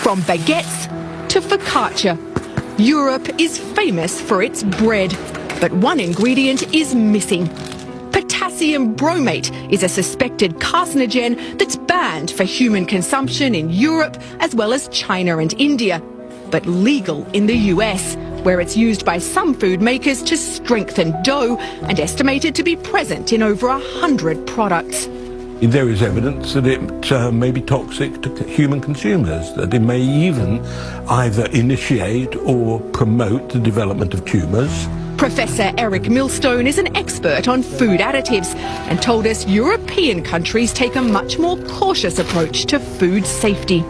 From baguettes to focaccia, Europe is famous for its bread, but one ingredient is missing. Potassium bromate is a suspected carcinogen that's banned for human consumption in Europe as well as China and India, but legal in the US, where it's used by some food makers to strengthen dough and estimated to be present in over 100 products. There is evidence that it may be toxic to human consumers, that it may even either initiate or promote the development of tumours. Professor Eric Millstone is an expert on food additives and told us European countries take a much more cautious approach to food safety.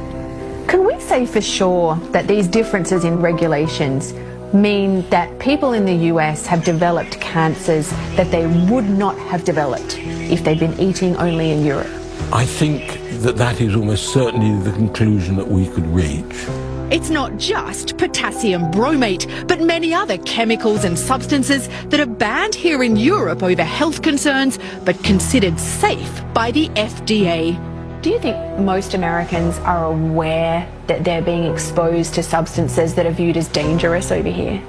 Can we say for sure that these differences in regulations mean that people in the US have developed cancers that they would not have developed if they'd been eating only in Europe? I think that is almost certainly the conclusion that we could reach. It's not just potassium bromate, but many other chemicals and substances that are banned here in Europe over health concerns, but considered safe by the FDA. Do you think most Americans are aware that they're being exposed to substances that are viewed as dangerous over here?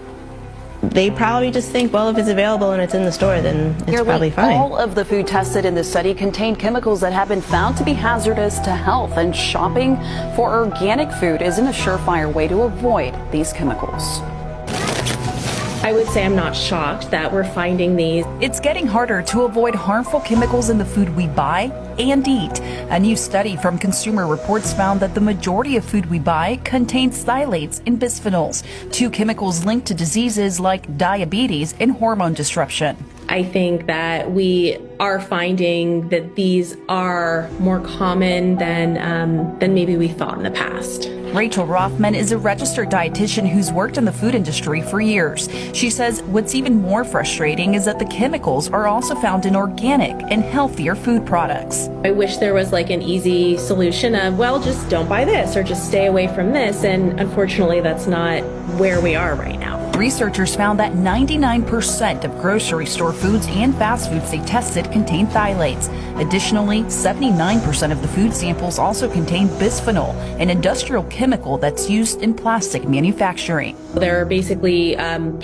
They probably just think, well, if it's available and it's in the store, then it's probably fine. All of the food tested in this study contained chemicals that have been found to be hazardous to health, and shopping for organic food isn't a surefire way to avoid these chemicals. I would say I'm not shocked that we're finding these. It's getting harder to avoid harmful chemicals in the food we buy and eat. A new study from Consumer Reports found that the majority of food we buy contains phthalates and bisphenols, two chemicals linked to diseases like diabetes and hormone disruption. I think that we are finding that these are more common than maybe we thought in the past. Rachel Rothman is a registered dietitian who's worked in the food industry for years. She says what's even more frustrating is that the chemicals are also found in organic and healthier food products. I wish there was like an easy solution of, well, just don't buy this or just stay away from this. And unfortunately, that's not where we are right now. Researchers found that 99% of grocery store foods and fast foods they tested contain phthalates. Additionally, 79% of the food samples also contain bisphenol, an industrial chemical that's used in plastic manufacturing. They're basically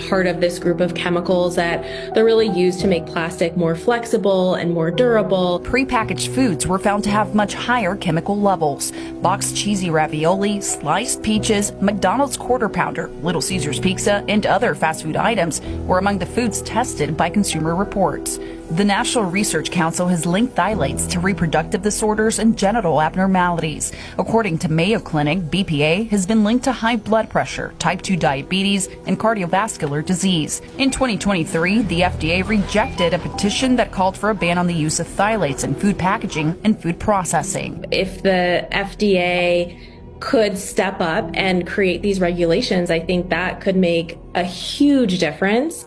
part of this group of chemicals that they're really used to make plastic more flexible and more durable. Prepackaged foods were found to have much higher chemical levels. Boxed cheesy ravioli, sliced peaches, McDonald's Quarter Pounder, Little Caesars Pizza, and other fast food items were among the foods tested by Consumer Reports. The National Research Council has linked phthalates to reproductive disorders and genital abnormalities. According to Mayo Clinic, BPA has been linked to high blood pressure, type 2 diabetes, and cardiovascular disease. In 2023, the FDA rejected a petition that called for a ban on the use of phthalates in food packaging and food processing. If the FDA could step up and create these regulations, I think that could make a huge difference.